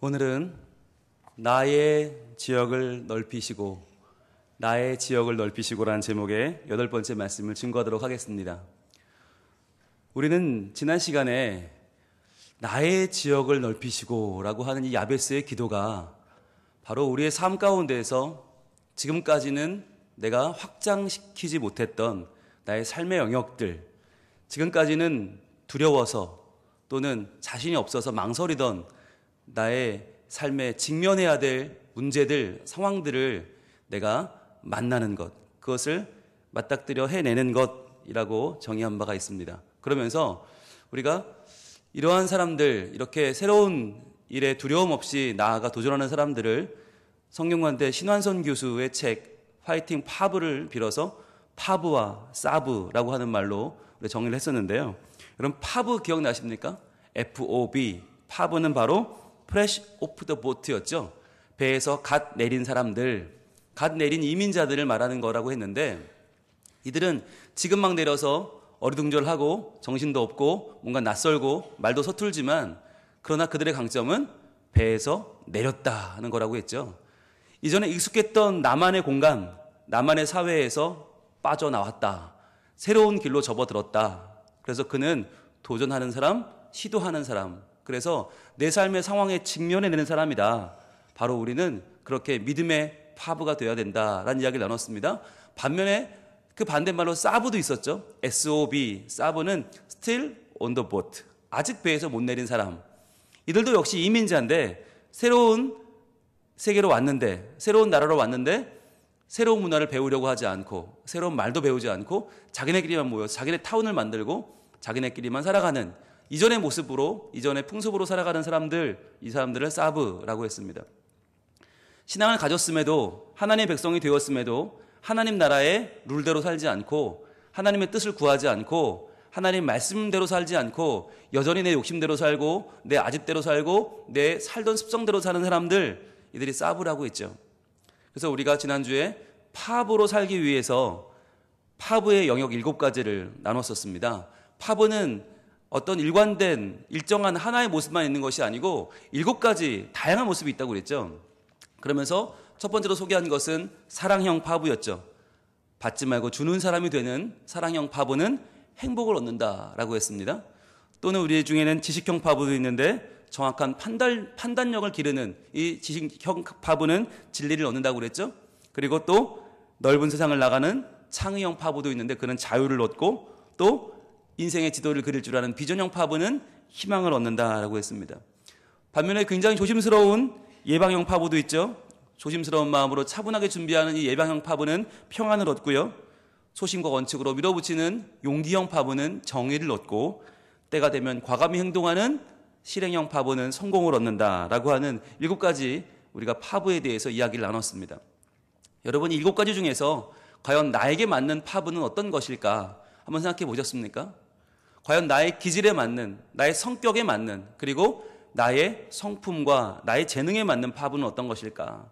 오늘은 나의 지역을 넓히시고 나의 지역을 넓히시고라는 제목의 8번째 말씀을 증거하도록 하겠습니다. 우리는 지난 시간에 나의 지역을 넓히시고라고 하는 이 야베스의 기도가 바로 우리의 삶 가운데에서 지금까지는 내가 확장시키지 못했던 나의 삶의 영역들, 지금까지는 두려워서 또는 자신이 없어서 망설이던 나의 삶에 직면해야 될 문제들, 상황들을 내가 만나는 것, 그것을 맞닥뜨려 해내는 것이라고 정의한 바가 있습니다. 그러면서 우리가 이러한 사람들, 이렇게 새로운 일에 두려움 없이 나아가 도전하는 사람들을 성균관대 신환선 교수의 책 파이팅 파브를 빌어서 파브와 사브라고 하는 말로 정의를 했었는데요. 여러분 파브 기억나십니까? FOB, 파브는 바로 fresh off the boat였죠. 배에서 갓 내린 사람들, 갓 내린 이민자들을 말하는 거라고 했는데, 이들은 지금 막 내려서 어리둥절하고 정신도 없고 뭔가 낯설고 말도 서툴지만, 그러나 그들의 강점은 배에서 내렸다 하는 거라고 했죠. 이전에 익숙했던 나만의 공간, 나만의 사회에서 빠져나왔다. 새로운 길로 접어들었다. 그래서 그는 도전하는 사람, 시도하는 사람, 그래서 내 삶의 상황에 직면해내는 사람이다. 바로 우리는 그렇게 믿음의 파브가 되어야 된다라는 이야기를 나눴습니다. 반면에 그 반대말로 사브도 있었죠. SOB, 사브는 still on the boat, 아직 배에서 못 내린 사람. 이들도 역시 이민자인데 새로운 세계로 왔는데, 새로운 나라로 왔는데 새로운 문화를 배우려고 하지 않고 새로운 말도 배우지 않고 자기네끼리만 모여서 자기네 타운을 만들고 자기네끼리만 살아가는 이전의 모습으로, 이전의 풍습으로 살아가는 사람들, 이 사람들을 사브라고 했습니다. 신앙을 가졌음에도, 하나님의 백성이 되었음에도 하나님 나라의 룰대로 살지 않고 하나님의 뜻을 구하지 않고 하나님 말씀대로 살지 않고 여전히 내 욕심대로 살고 내 아집대로 살고 내 살던 습성대로 사는 사람들, 이들이 사브라고 했죠. 그래서 우리가 지난주에 파브로 살기 위해서 파브의 영역 7가지를 나눴었습니다. 파브는 어떤 일관된 일정한 하나의 모습만 있는 것이 아니고 7가지 다양한 모습이 있다고 그랬죠. 그러면서 첫 번째로 소개한 것은 사랑형 파브였죠. 받지 말고 주는 사람이 되는 사랑형 파브는 행복을 얻는다라고 했습니다. 또는 우리 중에는 지식형 파브도 있는데 정확한 판단력을 기르는 이 지식형 파브는 진리를 얻는다고 그랬죠. 그리고 또 넓은 세상을 나가는 창의형 파브도 있는데 그는 자유를 얻고, 또 인생의 지도를 그릴 줄 아는 비전형 파브는 희망을 얻는다라고 했습니다. 반면에 굉장히 조심스러운 예방형 파브도 있죠. 조심스러운 마음으로 차분하게 준비하는 이 예방형 파브는 평안을 얻고요. 소신과 원칙으로 밀어붙이는 용기형 파브는 정의를 얻고, 때가 되면 과감히 행동하는 실행형 파브는 성공을 얻는다라고 하는 7가지 우리가 파브에 대해서 이야기를 나눴습니다. 여러분, 이 7가지 중에서 과연 나에게 맞는 파브는 어떤 것일까 한번 생각해 보셨습니까? 과연 나의 기질에 맞는, 나의 성격에 맞는, 그리고 나의 성품과 나의 재능에 맞는 파브는 어떤 것일까?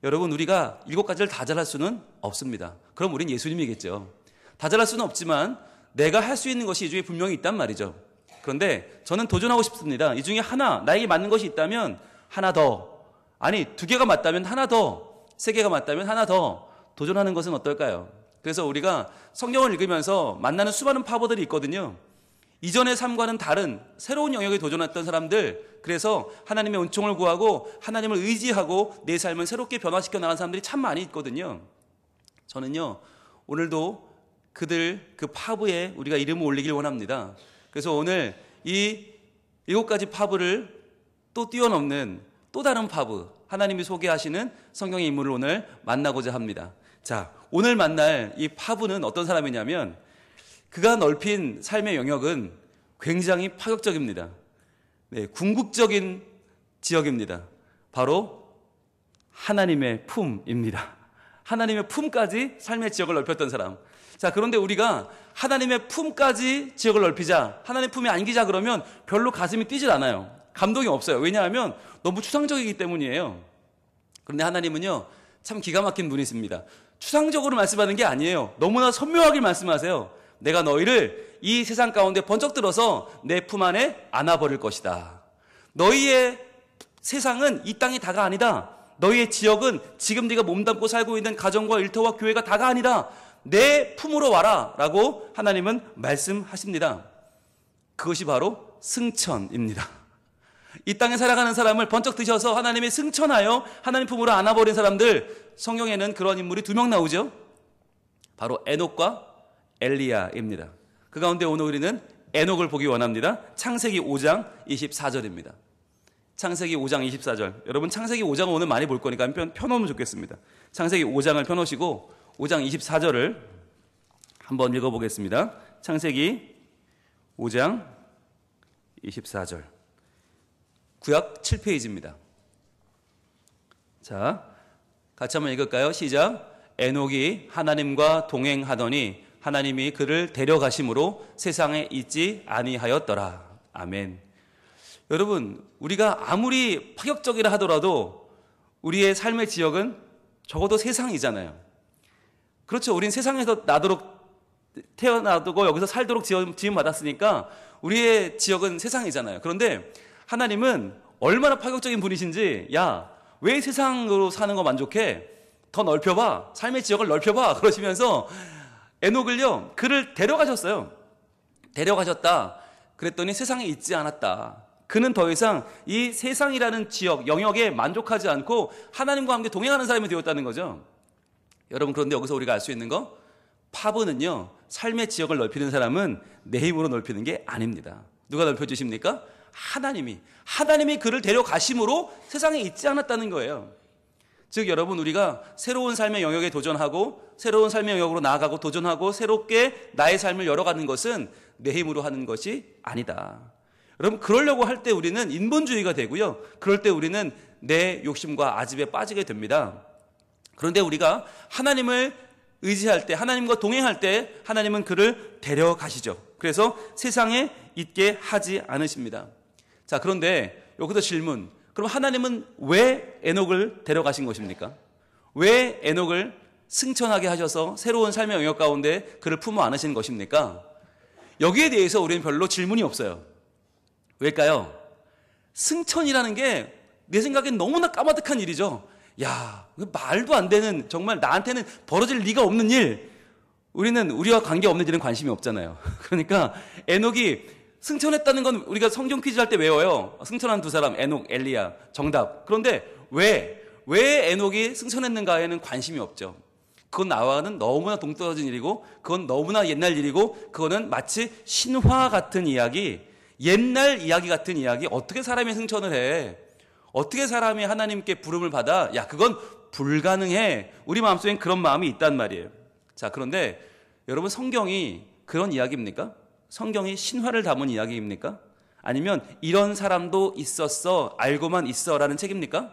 여러분, 우리가 7가지를 다 잘할 수는 없습니다. 그럼 우린 예수님이겠죠. 다 잘할 수는 없지만 내가 할 수 있는 것이 이 중에 분명히 있단 말이죠. 그런데 저는 도전하고 싶습니다. 이 중에 하나, 나에게 맞는 것이 있다면 하나 더, 아니 2개가 맞다면 하나 더, 3개가 맞다면 하나 더 도전하는 것은 어떨까요? 그래서 우리가 성경을 읽으면서 만나는 수많은 파브들이 있거든요. 이전의 삶과는 다른 새로운 영역에 도전했던 사람들, 그래서 하나님의 은총을 구하고 하나님을 의지하고 내 삶을 새롭게 변화시켜 나가는 사람들이 참 많이 있거든요. 저는요, 오늘도 그들 그 파브에 우리가 이름을 올리길 원합니다. 그래서 오늘 이 7가지 파브를 또 뛰어넘는 또 다른 파브, 하나님이 소개하시는 성경의 인물을 오늘 만나고자 합니다. 자, 오늘 만날 이 파브는 어떤 사람이냐면, 그가 넓힌 삶의 영역은 굉장히 파격적입니다. 네, 궁극적인 지역입니다. 바로 하나님의 품입니다. 하나님의 품까지 삶의 지역을 넓혔던 사람. 자, 그런데 우리가 하나님의 품까지 지역을 넓히자, 하나님의 품에 안기자 그러면 별로 가슴이 뛰질 않아요. 감동이 없어요. 왜냐하면 너무 추상적이기 때문이에요. 그런데 하나님은요, 참 기가 막힌 분이십니다. 추상적으로 말씀하는 게 아니에요. 너무나 선명하게 말씀하세요. 내가 너희를 이 세상 가운데 번쩍 들어서 내 품 안에 안아버릴 것이다. 너희의 세상은 이 땅이 다가 아니다. 너희의 지역은 지금 네가 몸담고 살고 있는 가정과 일터와 교회가 다가 아니다. 내 품으로 와라 라고 하나님은 말씀하십니다. 그것이 바로 승천입니다. 이 땅에 살아가는 사람을 번쩍 드셔서 하나님이 승천하여 하나님 품으로 안아버린 사람들, 성경에는 그런 인물이 2명 나오죠. 바로 에녹과 엘리야입니다. 그 가운데 오늘 우리는 에녹을 보기 원합니다. 창세기 5장 24절입니다. 창세기 5장 24절. 여러분 창세기 5장 오늘 많이 볼 거니까 펴놓으면 좋겠습니다. 창세기 5장을 펴놓으시고 5장 24절을 한번 읽어보겠습니다. 창세기 5장 24절. 구약 7페이지입니다. 자, 같이 한번 읽을까요? 시작. 에녹이 하나님과 동행하더니 하나님이 그를 데려가심으로 세상에 있지 아니하였더라. 아멘. 여러분, 우리가 아무리 파격적이라 하더라도 우리의 삶의 지역은 적어도 세상이잖아요. 그렇죠. 우린 세상에서 태어나고 여기서 살도록 지음 받았으니까 우리의 지역은 세상이잖아요. 그런데 하나님은 얼마나 파격적인 분이신지, 야, 왜 세상으로 사는 거 만족해? 더 넓혀봐. 삶의 지역을 넓혀봐. 그러시면서 에녹을요, 그를 데려가셨어요. 데려가셨다. 그랬더니 세상에 있지 않았다. 그는 더 이상 이 세상이라는 지역, 영역에 만족하지 않고 하나님과 함께 동행하는 사람이 되었다는 거죠. 여러분, 그런데 여기서 우리가 알 수 있는 거, 파브는요, 삶의 지역을 넓히는 사람은 내 힘으로 넓히는 게 아닙니다. 누가 넓혀주십니까? 하나님이 그를 데려가심으로 세상에 있지 않았다는 거예요. 즉 여러분, 우리가 새로운 삶의 영역에 도전하고 새로운 삶의 영역으로 나아가고 도전하고 새롭게 나의 삶을 열어가는 것은 내 힘으로 하는 것이 아니다. 여러분, 그러려고 할 때 우리는 인본주의가 되고요. 그럴 때 우리는 내 욕심과 아집에 빠지게 됩니다. 그런데 우리가 하나님을 의지할 때, 하나님과 동행할 때 하나님은 그를 데려가시죠. 그래서 세상에 있게 하지 않으십니다. 자, 그런데 여기서 질문. 그럼 하나님은 왜 에녹을 데려가신 것입니까? 왜 에녹을 승천하게 하셔서 새로운 삶의 영역 가운데 그를 품어 안으신 것입니까? 여기에 대해서 우리는 별로 질문이 없어요. 왜일까요? 승천이라는 게 내 생각엔 너무나 까마득한 일이죠. 야, 말도 안 되는, 정말 나한테는 벌어질 리가 없는 일. 우리는 우리와 관계없는 일은 관심이 없잖아요. 그러니까 에녹이 승천했다는 건 우리가 성경 퀴즈 할 때 외워요. 승천한 2사람, 에녹, 엘리야. 정답. 그런데 왜 에녹이 승천했는가에는 관심이 없죠. 그건 나와는 너무나 동떨어진 일이고, 그건 너무나 옛날 일이고, 그거는 마치 신화 같은 이야기, 옛날 이야기 같은 이야기. 어떻게 사람이 승천을 해? 어떻게 사람이 하나님께 부름을 받아? 야, 그건 불가능해. 우리 마음속엔 그런 마음이 있단 말이에요. 자, 그런데 여러분, 성경이 그런 이야기입니까? 성경이 신화를 담은 이야기입니까? 아니면 이런 사람도 있었어, 알고만 있어 라는 책입니까?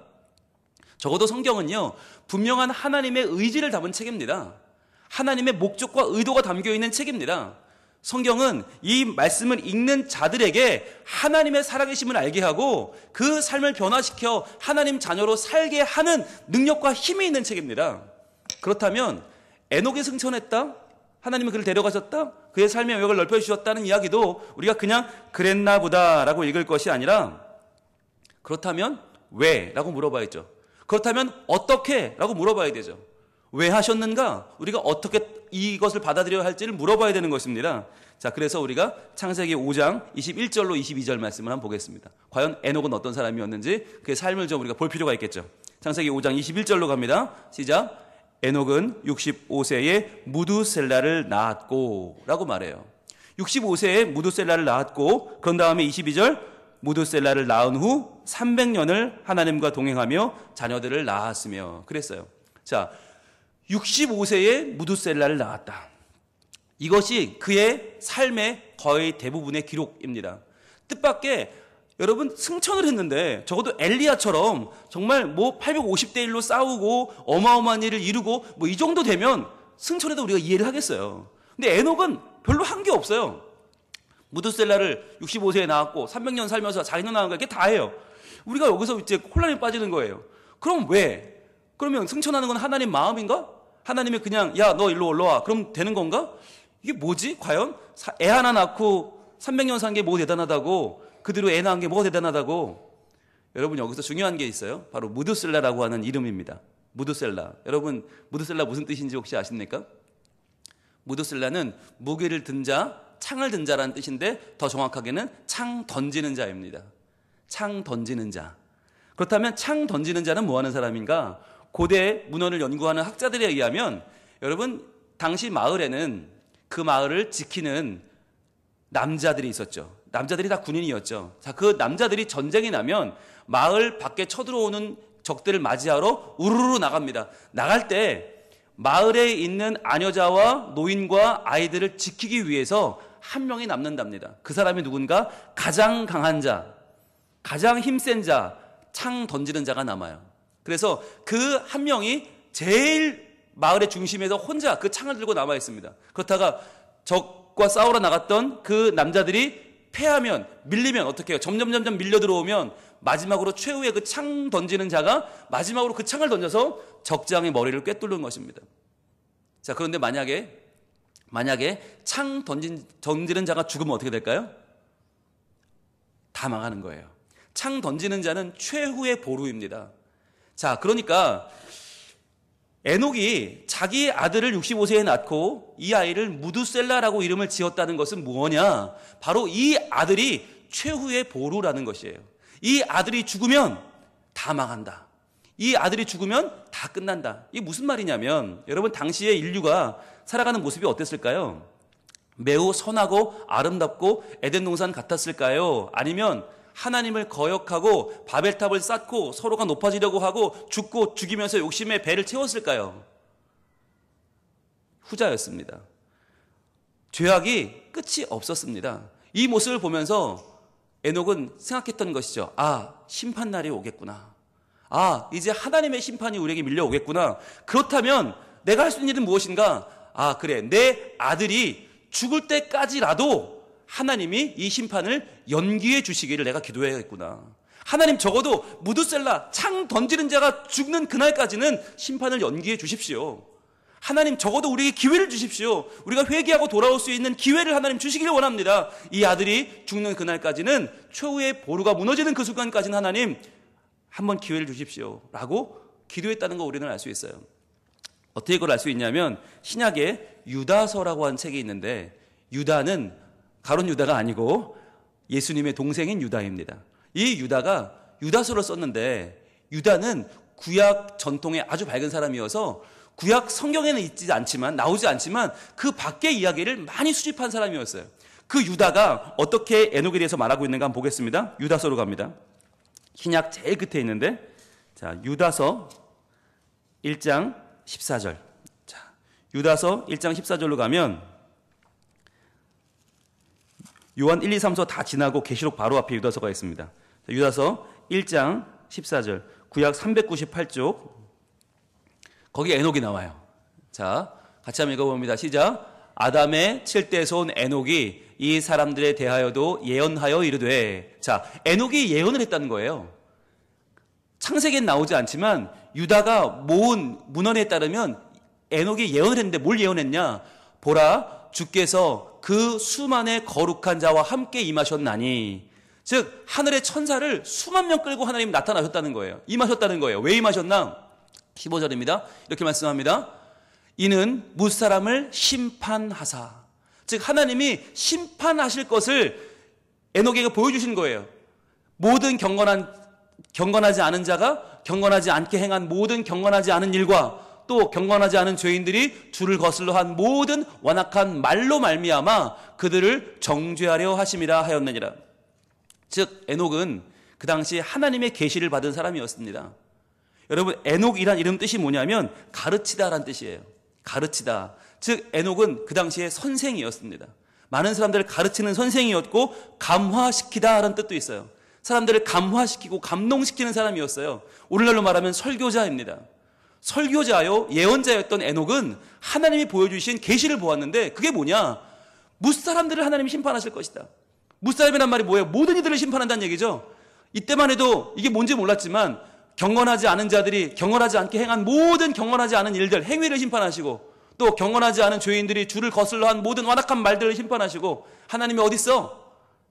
적어도 성경은요, 분명한 하나님의 의지를 담은 책입니다. 하나님의 목적과 의도가 담겨있는 책입니다. 성경은 이 말씀을 읽는 자들에게 하나님의 살아계심을 알게 하고 그 삶을 변화시켜 하나님 자녀로 살게 하는 능력과 힘이 있는 책입니다. 그렇다면 에녹이 승천했다? 하나님이 그를 데려가셨다? 그의 삶의 영역을 넓혀주셨다는 이야기도 우리가 그냥 그랬나 보다라고 읽을 것이 아니라, 그렇다면 왜? 라고 물어봐야죠. 그렇다면 어떻게? 라고 물어봐야 되죠. 왜 하셨는가? 우리가 어떻게 이것을 받아들여야 할지를 물어봐야 되는 것입니다. 자, 그래서 우리가 창세기 5장 21절로 22절 말씀을 한번 보겠습니다. 과연 에녹은 어떤 사람이었는지 그의 삶을 좀 우리가 볼 필요가 있겠죠. 창세기 5장 21절로 갑니다. 시작. 에녹은 65세에 무두셀라를 낳았고 라고 말해요. 65세에 무두셀라를 낳았고, 그런 다음에 22절, 무두셀라를 낳은 후 300년을 하나님과 동행하며 자녀들을 낳았으며 그랬어요. 자, 65세에 무두셀라를 낳았다. 이것이 그의 삶의 거의 대부분의 기록입니다. 뜻밖의 여러분, 승천을 했는데 적어도 엘리야처럼 정말 850대 1로 싸우고 어마어마한 일을 이루고 이 정도 되면 승천해도 우리가 이해를 하겠어요. 근데 에녹은 별로 한 게 없어요. 무두셀라를 65세에 낳았고 300년 살면서 자기는 낳은 거 이렇게 다 해요. 우리가 여기서 이제 혼란에 빠지는 거예요. 그럼 왜? 그러면 승천하는 건 하나님 마음인가? 하나님이 그냥 야, 너 일로 올라와. 그럼 되는 건가? 이게 뭐지? 과연? 애 하나 낳고 300년 산 게 뭐 대단하다고? 그대로 애 낳은 게 뭐가 대단하다고? 여러분 여기서 중요한 게 있어요. 바로 무드셀라라고 하는 이름입니다. 무드셀라. 여러분 무드셀라 무슨 뜻인지 혹시 아십니까? 무드셀라는 무기를 든 자, 창을 든 자라는 뜻인데 더 정확하게는 창 던지는 자입니다. 창 던지는 자. 그렇다면 창 던지는 자는 뭐 하는 사람인가? 고대 문헌을 연구하는 학자들에 의하면 여러분 당시 마을에는 그 마을을 지키는 남자들이 있었죠. 남자들이 다 군인이었죠. 자, 그 남자들이 전쟁이 나면 마을 밖에 쳐들어오는 적들을 맞이하러 우르르 나갑니다. 나갈 때 마을에 있는 아녀자와 노인과 아이들을 지키기 위해서 한 명이 남는답니다. 그 사람이 누군가? 가장 강한 자, 가장 힘센 자, 창 던지는 자가 남아요. 그래서 그 한 명이 제일 마을의 중심에서 혼자 그 창을 들고 남아 있습니다. 그렇다가 적과 싸우러 나갔던 그 남자들이 패하면, 밀리면 어떻게 해요? 점점 밀려 들어오면 마지막으로 최후의 그 창 던지는 자가 마지막으로 그 창을 던져서 적장의 머리를 꿰뚫는 것입니다. 자, 그런데 만약에 창 던지는 자가 죽으면 어떻게 될까요? 다 망하는 거예요. 창 던지는 자는 최후의 보루입니다. 자, 그러니까 에녹이 자기 아들을 65세에 낳고 이 아이를 무드셀라라고 이름을 지었다는 것은 뭐냐? 바로 이 아들이 최후의 보루라는 것이에요. 이 아들이 죽으면 다 망한다. 이 아들이 죽으면 다 끝난다. 이게 무슨 말이냐면 여러분 당시의 인류가 살아가는 모습이 어땠을까요? 매우 선하고 아름답고 에덴 동산 같았을까요? 아니면 하나님을 거역하고 바벨탑을 쌓고 서로가 높아지려고 하고 죽고 죽이면서 욕심에 배를 채웠을까요? 후자였습니다. 죄악이 끝이 없었습니다. 이 모습을 보면서 에녹은 생각했던 것이죠. 아, 심판날이 오겠구나. 아, 이제 하나님의 심판이 우리에게 밀려오겠구나. 그렇다면 내가 할 수 있는 일은 무엇인가? 아, 그래. 내 아들이 죽을 때까지라도 하나님이 이 심판을 연기해 주시기를 내가 기도해야겠구나. 하나님 적어도 무드셀라 창 던지는 자가 죽는 그날까지는 심판을 연기해 주십시오. 하나님 적어도 우리에게 기회를 주십시오. 우리가 회개하고 돌아올 수 있는 기회를 하나님 주시기를 원합니다. 이 아들이 죽는 그날까지는 최후의 보루가 무너지는 그 순간까지는 하나님 한번 기회를 주십시오 라고 기도했다는 거 우리는 알 수 있어요. 어떻게 그걸 알 수 있냐면 신약에 유다서라고 하는 책이 있는데 유다는 가룟 유다가 아니고 예수님의 동생인 유다입니다. 이 유다가 유다서를 썼는데 유다는 구약 전통에 아주 밝은 사람이어서 구약 성경에는 나오지 않지만 그 밖의 이야기를 많이 수집한 사람이었어요. 그 유다가 어떻게 에녹에 대해서 말하고 있는가 한번 보겠습니다. 유다서로 갑니다. 신약 제일 끝에 있는데 자, 유다서 1장 14절. 자, 유다서 1장 14절로 가면 요한 1, 2, 3서 다 지나고 계시록 바로 앞에 유다서가 있습니다. 자, 유다서 1장 14절. 구약 398쪽. 거기 에녹이 나와요. 자, 같이 한번 읽어봅니다. 시작. 아담의 7대 손 에녹이 이 사람들에 대하여도 예언하여 이르되. 자, 에녹이 예언을 했다는 거예요. 창세기엔 나오지 않지만 유다가 모은 문헌에 따르면 에녹이 예언을 했는데 뭘 예언했냐? 보라, 주께서 그 수만의 거룩한 자와 함께 임하셨나니. 즉 하늘의 천사를 수만 명 끌고 하나님이 나타나셨다는 거예요. 임하셨다는 거예요. 왜 임하셨나? 15절입니다. 이렇게 말씀합니다. 이는 무사람을 심판하사. 즉 하나님이 심판하실 것을 에녹에게 보여주신 거예요. 모든 경건하지 않은 자가 경건하지 않게 행한 모든 경건하지 않은 일과 또 경건하지 않은 죄인들이 주를 거슬러 한 모든 완악한 말로 말미암아 그들을 정죄하려 하심이라 하였느니라. 즉 에녹은 그 당시 하나님의 계시를 받은 사람이었습니다. 여러분 에녹이란 이름 뜻이 뭐냐면 가르치다라는 뜻이에요. 가르치다. 즉 에녹은 그 당시에 선생이었습니다. 많은 사람들을 가르치는 선생이었고 감화시키다라는 뜻도 있어요. 사람들을 감화시키고 감동시키는 사람이었어요. 오늘날로 말하면 설교자입니다. 설교자요 예언자였던 에녹은 하나님이 보여주신 계시를 보았는데 그게 뭐냐? 무사람들을 하나님이 심판하실 것이다. 무사람이란 말이 뭐예요? 모든 이들을 심판한다는 얘기죠. 이때만 해도 이게 뭔지 몰랐지만 경건하지 않은 자들이 경건하지 않게 행한 모든 경건하지 않은 일들, 행위를 심판하시고 또 경건하지 않은 죄인들이 주를 거슬러 한 모든 완악한 말들을 심판하시고 하나님이 어디 있어?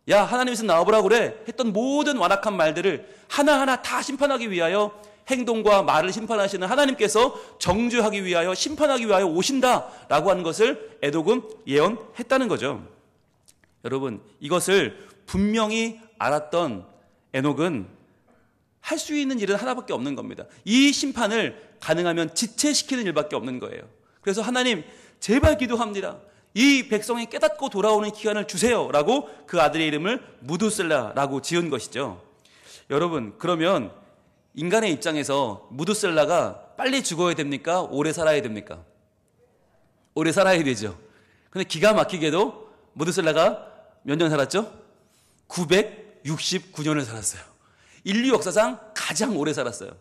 야, 하나님께서 나와보라고 그래 했던 모든 완악한 말들을 하나하나 다 심판하기 위하여 행동과 말을 심판하시는 하나님께서 정죄하기 위하여 심판하기 위하여 오신다라고 하는 것을 에녹은 예언했다는 거죠. 여러분, 이것을 분명히 알았던 에녹은 할 수 있는 일은 하나밖에 없는 겁니다. 이 심판을 가능하면 지체시키는 일밖에 없는 거예요. 그래서 하나님 제발 기도합니다. 이 백성이 깨닫고 돌아오는 기간을 주세요라고 그 아들의 이름을 무두셀라라고 지은 것이죠. 여러분, 그러면 인간의 입장에서 무두셀라가 빨리 죽어야 됩니까? 오래 살아야 됩니까? 오래 살아야 되죠. 근데 기가 막히게도 무두셀라가 몇 년 살았죠? 969년을 살았어요. 인류 역사상 가장 오래 살았어요.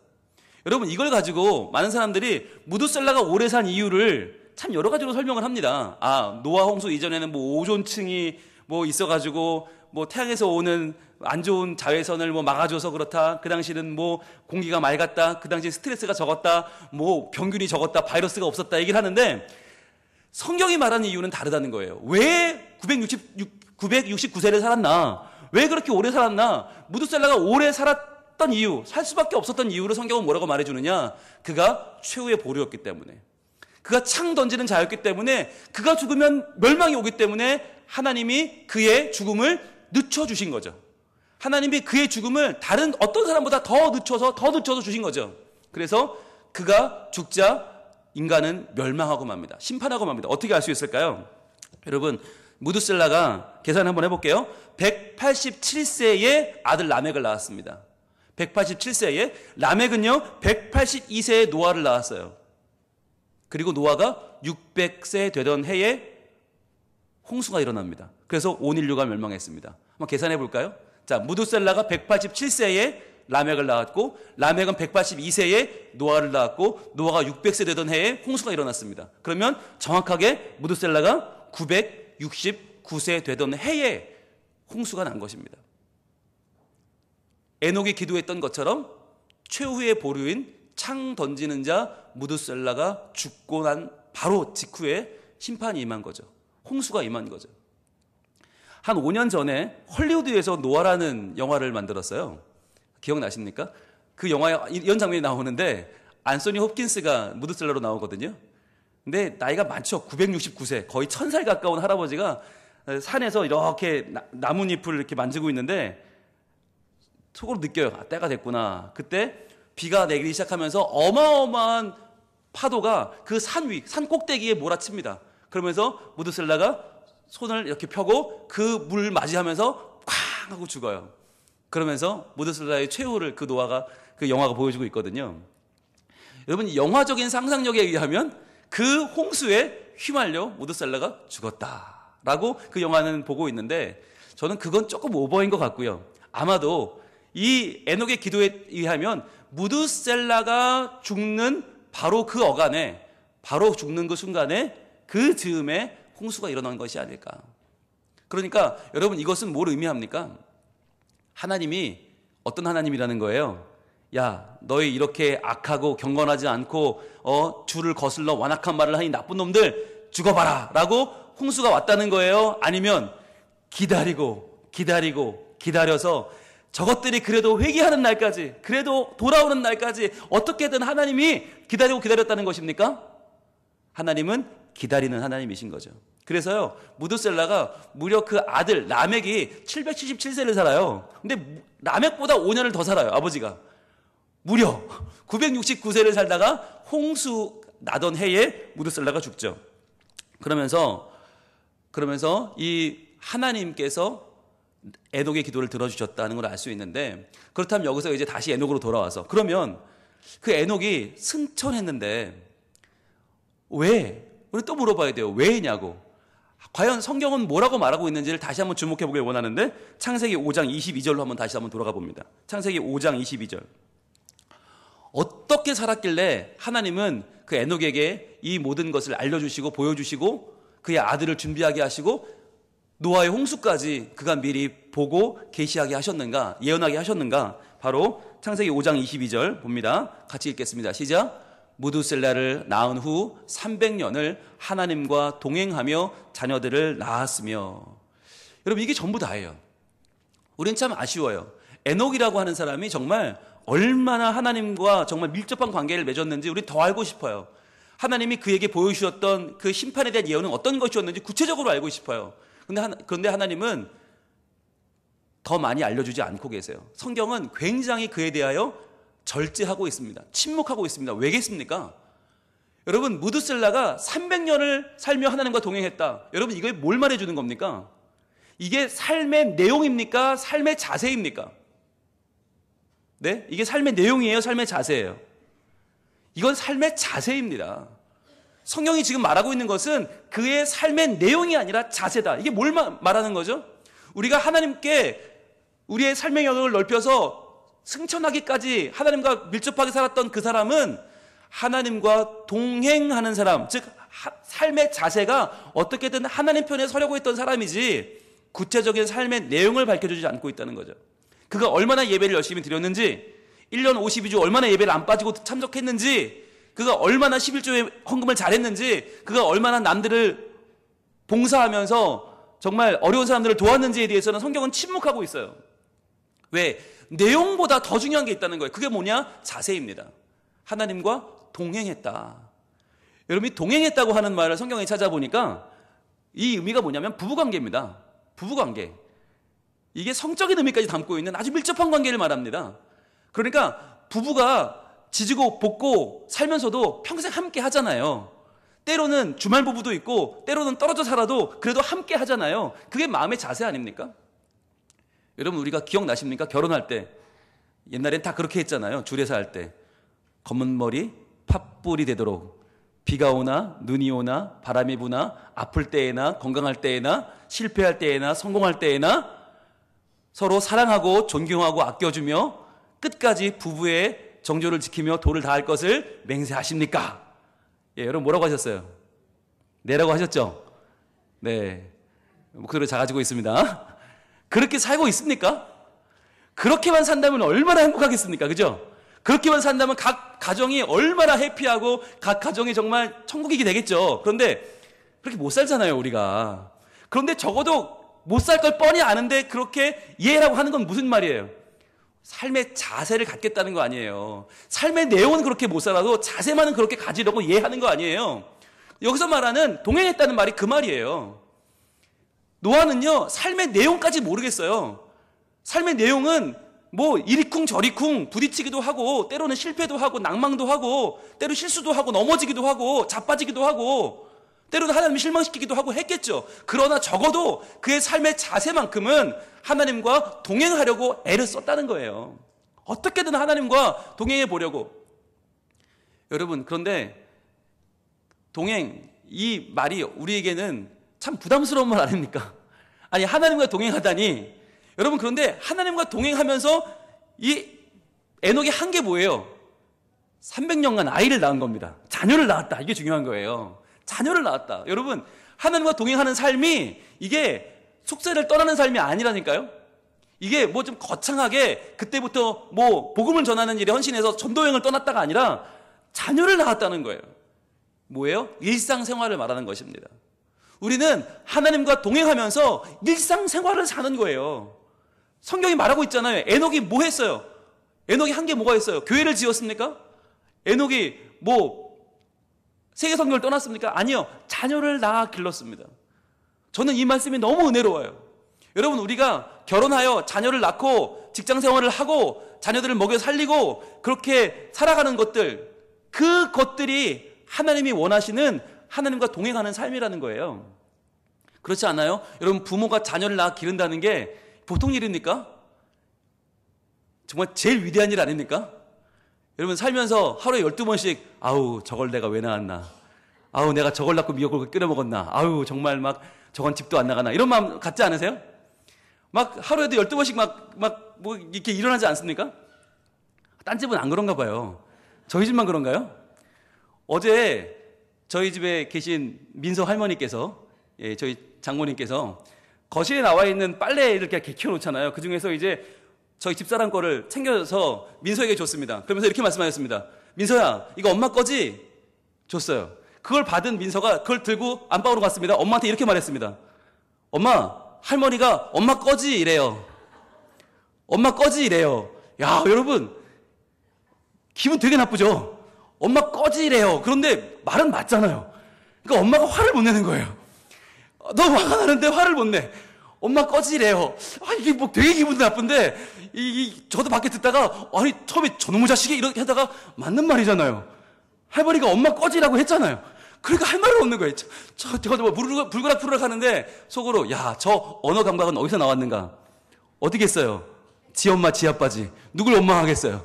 여러분, 이걸 가지고 많은 사람들이 무두셀라가 오래 산 이유를 참 여러 가지로 설명을 합니다. 노아 홍수 이전에는 뭐 오존층이 뭐 있어가지고 뭐 태양에서 오는 안 좋은 자외선을 뭐 막아줘서 그렇다. 그 당시는 뭐 공기가 맑았다. 그 당시 스트레스가 적었다. 뭐 병균이 적었다. 바이러스가 없었다. 얘기를 하는데 성경이 말하는 이유는 다르다는 거예요. 왜 969세를 살았나? 왜 그렇게 오래 살았나? 무두셀라가 오래 살았던 이유, 살 수밖에 없었던 이유를 성경은 뭐라고 말해주느냐? 그가 최후의 보루였기 때문에, 그가 창 던지는 자였기 때문에, 그가 죽으면 멸망이 오기 때문에 하나님이 그의 죽음을 늦춰주신 거죠. 하나님이 그의 죽음을 다른 어떤 사람보다 더 늦춰서 주신 거죠. 그래서 그가 죽자 인간은 멸망하고 맙니다. 심판하고 맙니다. 어떻게 알 수 있을까요? 여러분, 무두셀라가 계산 한번 해볼게요. 187세에 아들 라멕을 낳았습니다. 187세에 라멕은요 182세에 노아를 낳았어요. 그리고 노아가 600세 되던 해에 홍수가 일어납니다. 그래서 온 인류가 멸망했습니다. 한번 계산해 볼까요? 자, 무두셀라가 187세에 라멕을 낳았고, 라멕은 182세에 노아를 낳았고, 노아가 600세 되던 해에 홍수가 일어났습니다. 그러면 정확하게 무두셀라가 969세 되던 해에 홍수가 난 것입니다. 에녹이 기도했던 것처럼 최후의 보루인 창 던지는 자 무두셀라가 죽고 난 바로 직후에 심판이 임한 거죠. 홍수가 임한 거죠. 한 5년 전에 헐리우드에서 노아라는 영화를 만들었어요. 기억나십니까? 그 영화에 이런 장면이 나오는데 안소니 홉킨스가 무두셀라로 나오거든요. 근데 나이가 많죠. 969세, 거의 1000살 가까운 할아버지가 산에서 이렇게 나뭇잎을 이렇게 만지고 있는데 속으로 느껴요. 때가 됐구나. 그때 비가 내리기 시작하면서 어마어마한 파도가 그 산 꼭대기에 몰아칩니다. 그러면서 무두셀라가 손을 이렇게 펴고 그 물 맞이하면서 쾅 하고 죽어요. 그러면서 무두셀라의 최후를 그 노아가, 그 영화가 보여주고 있거든요. 여러분, 영화적인 상상력에 의하면 그 홍수에 휘말려 무두셀라가 죽었다라고 그 영화는 보고 있는데, 저는 그건 조금 오버인 것 같고요. 아마도 이 에녹의 기도에 의하면 무두셀라가 죽는 바로 그 어간에, 바로 죽는 그 순간에, 그 즈음에 홍수가 일어난 것이 아닐까. 그러니까 여러분, 이것은 뭘 의미합니까? 하나님이 어떤 하나님이라는 거예요? 야, 너희 이렇게 악하고 경건하지 않고 주를 거슬러 완악한 말을 하니 나쁜 놈들 죽어봐라 라고 홍수가 왔다는 거예요? 아니면 기다려서 저것들이 그래도 회개하는 날까지, 그래도 돌아오는 날까지 어떻게든 하나님이 기다렸다는 것입니까? 하나님은 기다리는 하나님이신 거죠. 그래서요, 무두셀라가 무려 그 아들 라멕이 777세를 살아요. 근데 라멕보다 5년을 더 살아요, 아버지가. 무려 969세를 살다가 홍수 나던 해에 무두셀라가 죽죠. 그러면서 이 하나님께서 에녹의 기도를 들어주셨다는 걸 알 수 있는데, 그렇다면 여기서 이제 다시 에녹으로 돌아와서, 그러면 그 에녹이 승천했는데 왜? 우리 또 물어봐야 돼요. 왜냐고. 과연 성경은 뭐라고 말하고 있는지를 다시 한번 주목해 보길 원하는데, 창세기 5장 22절로 한번 다시 한번 돌아가 봅니다. 창세기 5장 22절. 어떻게 살았길래 하나님은 그 에녹에게 이 모든 것을 알려주시고 보여주시고 그의 아들을 준비하게 하시고 노아의 홍수까지 그가 미리 보고 계시하게 하셨는가, 예언하게 하셨는가? 바로 창세기 5장 22절 봅니다. 같이 읽겠습니다. 시작. 무두셀라를 낳은 후 300년을 하나님과 동행하며 자녀들을 낳았으며. 여러분, 이게 전부 다예요. 우린 참 아쉬워요. 에녹이라고 하는 사람이 정말 얼마나 하나님과 정말 밀접한 관계를 맺었는지 우리 더 알고 싶어요. 하나님이 그에게 보여주셨던 그 심판에 대한 예언은 어떤 것이었는지 구체적으로 알고 싶어요. 그런데 하나님은 더 많이 알려주지 않고 계세요. 성경은 굉장히 그에 대하여 절제하고 있습니다. 침묵하고 있습니다. 왜겠습니까? 여러분, 무드셀라가 300년을 살며 하나님과 동행했다. 여러분, 이거에 뭘 말해주는 겁니까? 이게 삶의 내용입니까? 삶의 자세입니까? 네? 이게 삶의 내용이에요? 삶의 자세예요? 이건 삶의 자세입니다. 성경이 지금 말하고 있는 것은 그의 삶의 내용이 아니라 자세다. 이게 뭘 말하는 거죠? 우리가 하나님께 우리의 삶의 영역을 넓혀서 승천하기까지 하나님과 밀접하게 살았던 그 사람은 하나님과 동행하는 사람, 즉 삶의 자세가 어떻게든 하나님 편에 서려고 했던 사람이지 구체적인 삶의 내용을 밝혀주지 않고 있다는 거죠. 그가 얼마나 예배를 열심히 드렸는지, 1년 52주 얼마나 예배를 안 빠지고 참석했는지, 그가 얼마나 11조의 헌금을 잘했는지, 그가 얼마나 남들을 봉사하면서 정말 어려운 사람들을 도왔는지에 대해서는 성경은 침묵하고 있어요. 왜? 내용보다 더 중요한 게 있다는 거예요. 그게 뭐냐? 자세입니다. 하나님과 동행했다. 여러분이 동행했다고 하는 말을 성경에 찾아보니까 이 의미가 뭐냐면 부부관계입니다. 부부관계. 이게 성적인 의미까지 담고 있는 아주 밀접한 관계를 말합니다. 그러니까 부부가 지지고 볶고 살면서도 평생 함께 하잖아요. 때로는 주말 부부도 있고 때로는 떨어져 살아도 그래도 함께 하잖아요. 그게 마음의 자세 아닙니까? 여러분, 우리가 기억나십니까? 결혼할 때 옛날엔 다 그렇게 했잖아요. 줄에서 할 때 검은 머리 팥불이 되도록 비가 오나 눈이 오나 바람이 부나 아플 때에나 건강할 때에나 실패할 때에나 성공할 때에나 서로 사랑하고 존경하고 아껴주며 끝까지 부부의 정조를 지키며 도를 다할 것을 맹세하십니까? 예, 여러분 뭐라고 하셨어요? 네라고 하셨죠? 네, 목소리가 작아지고 있습니다. 그렇게 살고 있습니까? 그렇게만 산다면 얼마나 행복하겠습니까? 그죠? 그렇게만 산다면 각 가정이 얼마나 해피하고 각 가정이 정말 천국이게 되겠죠. 그런데 그렇게 못 살잖아요, 우리가. 그런데 적어도 못 살 걸 뻔히 아는데 그렇게 이해라고 하는 건 무슨 말이에요? 삶의 자세를 갖겠다는 거 아니에요. 삶의 내용은 그렇게 못 살아도 자세만은 그렇게 가지려고 이해하는 거 아니에요. 여기서 말하는 동행했다는 말이 그 말이에요. 노아는요, 삶의 내용까지 모르겠어요. 삶의 내용은 뭐 이리쿵 저리쿵 부딪히기도 하고 때로는 실패도 하고 낭망도 하고 때로 실수도 하고 넘어지기도 하고 자빠지기도 하고 때로는 하나님을 실망시키기도 하고 했겠죠. 그러나 적어도 그의 삶의 자세만큼은 하나님과 동행하려고 애를 썼다는 거예요. 어떻게든 하나님과 동행해 보려고. 여러분, 그런데 동행, 이 말이 우리에게는 참 부담스러운 말 아닙니까? 아니, 하나님과 동행하다니. 여러분, 그런데 하나님과 동행하면서 이 에녹이 한 게 뭐예요? 300년간 아이를 낳은 겁니다. 자녀를 낳았다. 이게 중요한 거예요. 자녀를 낳았다. 여러분, 하나님과 동행하는 삶이 이게 속세를 떠나는 삶이 아니라니까요. 이게 뭐 좀 거창하게 그때부터 뭐 복음을 전하는 일에 헌신해서 전도여행을 떠났다가 아니라 자녀를 낳았다는 거예요. 뭐예요? 일상생활을 말하는 것입니다. 우리는 하나님과 동행하면서 일상생활을 사는 거예요. 성경이 말하고 있잖아요. 에녹이 뭐 했어요? 에녹이 한 게 뭐가 있어요? 교회를 지었습니까? 에녹이 뭐 세계 선교를 떠났습니까? 아니요. 자녀를 낳아 길렀습니다. 저는 이 말씀이 너무 은혜로워요. 여러분, 우리가 결혼하여 자녀를 낳고 직장 생활을 하고 자녀들을 먹여 살리고 그렇게 살아가는 것들, 그것들이 하나님이 원하시는 하나님과 동행하는 삶이라는 거예요. 그렇지 않아요? 여러분, 부모가 자녀를 낳아 기른다는 게 보통 일입니까? 정말 제일 위대한 일 아닙니까? 여러분, 살면서 하루에 12번씩 아우, 저걸 내가 왜 낳았나, 아우, 내가 저걸 낳고 미역을 끓여 먹었나, 아우, 정말 막 저건 집도 안 나가나, 이런 마음 갖지 않으세요? 막 하루에도 12번씩 뭐 이렇게 일어나지 않습니까? 딴 집은 안 그런가 봐요. 저희 집만 그런가요? 어제 저희 집에 계신 민서 할머니께서, 예, 저희 장모님께서 거실에 나와 있는 빨래를 이렇게 개켜놓잖아요. 그 중에서 이제 저희 집사람 거를 챙겨서 민서에게 줬습니다. 그러면서 이렇게 말씀하셨습니다. 민서야, 이거 엄마 거지? 줬어요. 그걸 받은 민서가 그걸 들고 안방으로 갔습니다. 엄마한테 이렇게 말했습니다. 엄마, 할머니가 엄마 거지? 이래요. 엄마 꺼지 이래요. 야, 여러분 기분 되게 나쁘죠? 엄마 꺼지 이래요. 그런데 말은 맞잖아요. 그러니까 엄마가 화를 못 내는 거예요. 너무 화가 나는데 화를 못 내. 엄마 꺼지래요. 아, 이게 뭐 되게 기분도 나쁜데, 저도 밖에 듣다가, 아니, 처음에 저놈의 자식이 이렇게 하다가 맞는 말이잖아요. 할머니가 엄마 꺼지라고 했잖아요. 그러니까 할 말이 없는 거예요. 저도 뭐 불그락불그락 하는데, 속으로, 야, 저 언어 감각은 어디서 나왔는가? 어떻게 했어요? 지 엄마, 지 아빠지. 누굴 원망하겠어요?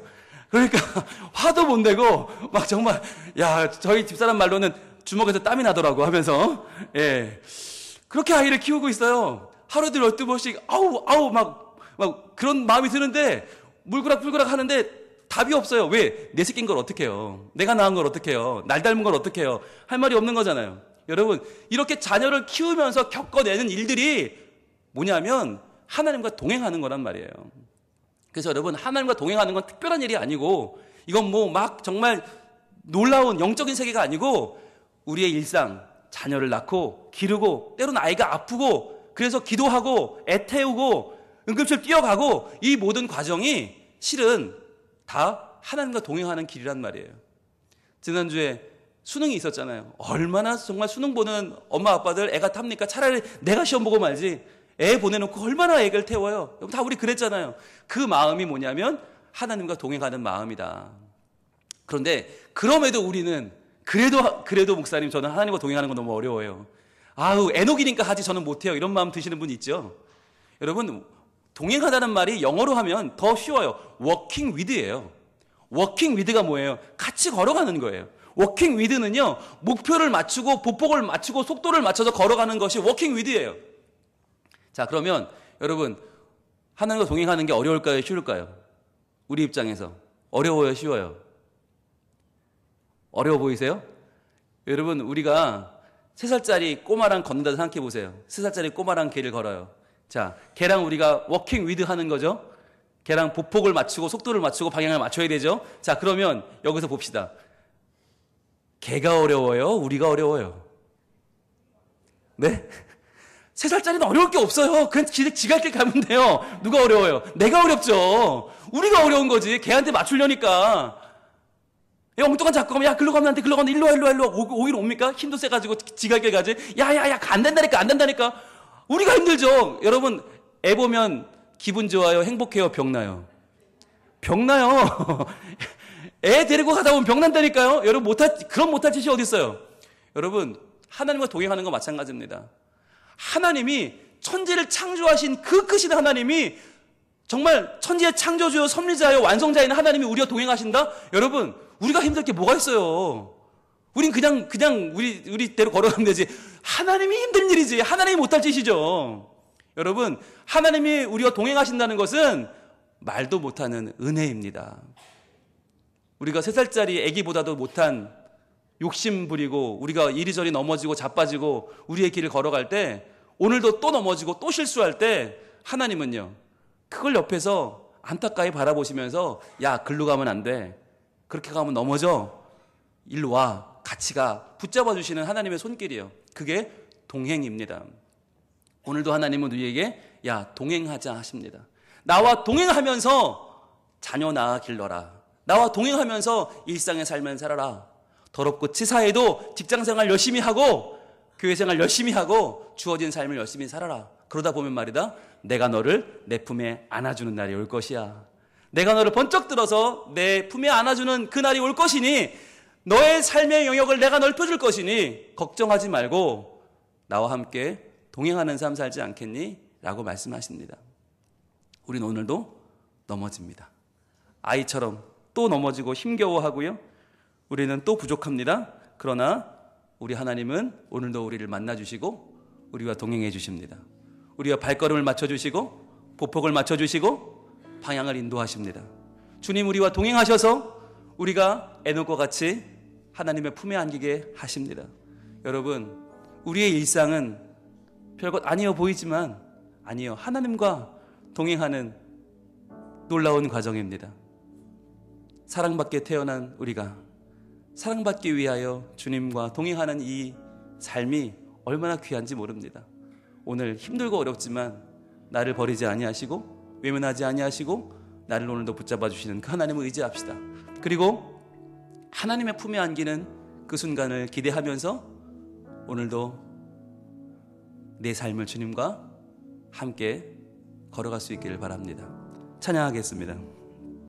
그러니까, 화도 못 내고, 막 정말, 야, 저희 집사람 말로는 주먹에서 땀이 나더라고 하면서, 예. 그렇게 아이를 키우고 있어요. 하루도 12번씩, 아우, 막 그런 마음이 드는데, 물그락불그락 하는데 답이 없어요. 왜? 내 새끼인 걸 어떡해요? 내가 낳은 걸 어떡해요? 날 닮은 걸 어떡해요? 할 말이 없는 거잖아요. 여러분, 이렇게 자녀를 키우면서 겪어내는 일들이 뭐냐면, 하나님과 동행하는 거란 말이에요. 그래서 여러분, 하나님과 동행하는 건 특별한 일이 아니고, 이건 뭐 막 정말 놀라운 영적인 세계가 아니고, 우리의 일상, 자녀를 낳고 기르고 때로는 아이가 아프고 그래서 기도하고 애태우고 응급실 뛰어가고 이 모든 과정이 실은 다 하나님과 동행하는 길이란 말이에요. 지난주에 수능이 있었잖아요. 얼마나 정말 수능 보는 엄마 아빠들 애가 탑니까? 차라리 내가 시험 보고 말지. 애 보내놓고 얼마나 애를 태워요. 다 우리 그랬잖아요. 그 마음이 뭐냐면 하나님과 동행하는 마음이다. 그런데 그럼에도 우리는 그래도 목사님 저는 하나님과 동행하는 건 너무 어려워요. 아우 애녹이니까 하지 저는 못해요. 이런 마음 드시는 분 있죠. 여러분 동행하다는 말이 영어로 하면 더 쉬워요. walking with예요. walking with가 뭐예요? 같이 걸어가는 거예요. walking with는요 목표를 맞추고 보폭을 맞추고 속도를 맞춰서 걸어가는 것이 walking with예요. 자 그러면 여러분 하나님과 동행하는 게 어려울까요? 쉬울까요? 우리 입장에서 어려워요? 쉬워요? 어려워 보이세요? 여러분 우리가 3살짜리 꼬마랑 걷는다 생각해 보세요. 3살짜리 꼬마랑 길을 걸어요. 자, 걔랑 우리가 워킹 위드 하는 거죠. 걔랑 보폭을 맞추고 속도를 맞추고 방향을 맞춰야 되죠. 자, 그러면 여기서 봅시다. 걔가 어려워요? 우리가 어려워요? 네? 3살짜리는 어려울 게 없어요. 그냥 지갈 길 가면 돼요. 누가 어려워요? 내가 어렵죠. 우리가 어려운 거지. 걔한테 맞추려니까. 엉뚱한 자꾸 가면 야 글로 가면 안 돼 글로 가면 일로 와 오히려 옵니까? 힘도 세가지고 지갈길 가지. 야야야 안 된다니까 우리가 힘들죠. 여러분 애 보면 기분 좋아요? 행복해요? 병나요? 병나요. 애 데리고 가다 보면 병난다니까요. 여러분 그런 못할 짓이 어디 있어요? 여러분 하나님과 동행하는 거 마찬가지입니다. 하나님이 천지를 창조하신 그 크신 하나님이 정말 천지의 창조주요 섭리자요 완성자인 하나님이 우리와 동행하신다? 여러분 우리가 힘들 게 뭐가 있어요? 우린 그냥 우리대로 걸어가면 되지. 하나님이 힘든 일이지. 하나님이 못할 짓이죠. 여러분, 하나님이 우리와 동행하신다는 것은 말도 못하는 은혜입니다. 우리가 3살짜리 아기보다도 못한 욕심 부리고 우리가 이리저리 넘어지고 자빠지고 우리의 길을 걸어갈 때 오늘도 또 넘어지고 또 실수할 때 하나님은요. 그걸 옆에서 안타까이 바라보시면서 야, 글로 가면 안 돼. 그렇게 가면 넘어져. 일로 와. 같이 가. 붙잡아 주시는 하나님의 손길이에요. 그게 동행입니다. 오늘도 하나님은 우리에게 야 동행하자 하십니다. 나와 동행하면서 자녀 낳아 길러라. 나와 동행하면서 일상의 삶을 살아라. 더럽고 치사해도 직장생활 열심히 하고 교회생활 열심히 하고 주어진 삶을 열심히 살아라. 그러다 보면 말이다. 내가 너를 내 품에 안아주는 날이 올 것이야. 내가 너를 번쩍 들어서 내 품에 안아주는 그 날이 올 것이니 너의 삶의 영역을 내가 넓혀줄 것이니 걱정하지 말고 나와 함께 동행하는 삶 살지 않겠니? 라고 말씀하십니다. 우리는 오늘도 넘어집니다. 아이처럼 또 넘어지고 힘겨워하고요. 우리는 또 부족합니다. 그러나 우리 하나님은 오늘도 우리를 만나주시고 우리와 동행해 주십니다. 우리와 발걸음을 맞춰주시고 보폭을 맞춰주시고 방향을 인도하십니다. 주님 우리와 동행하셔서 우리가 에녹과 같이 하나님의 품에 안기게 하십니다. 여러분 우리의 일상은 별것 아니어 보이지만 아니요 하나님과 동행하는 놀라운 과정입니다. 사랑받게 태어난 우리가 사랑받기 위하여 주님과 동행하는 이 삶이 얼마나 귀한지 모릅니다. 오늘 힘들고 어렵지만 나를 버리지 아니하시고 외면하지 아니하시고 나를 오늘도 붙잡아 주시는 그 하나님을 의지합시다. 그리고 하나님의 품에 안기는 그 순간을 기대하면서 오늘도 내 삶을 주님과 함께 걸어갈 수 있기를 바랍니다. 찬양하겠습니다.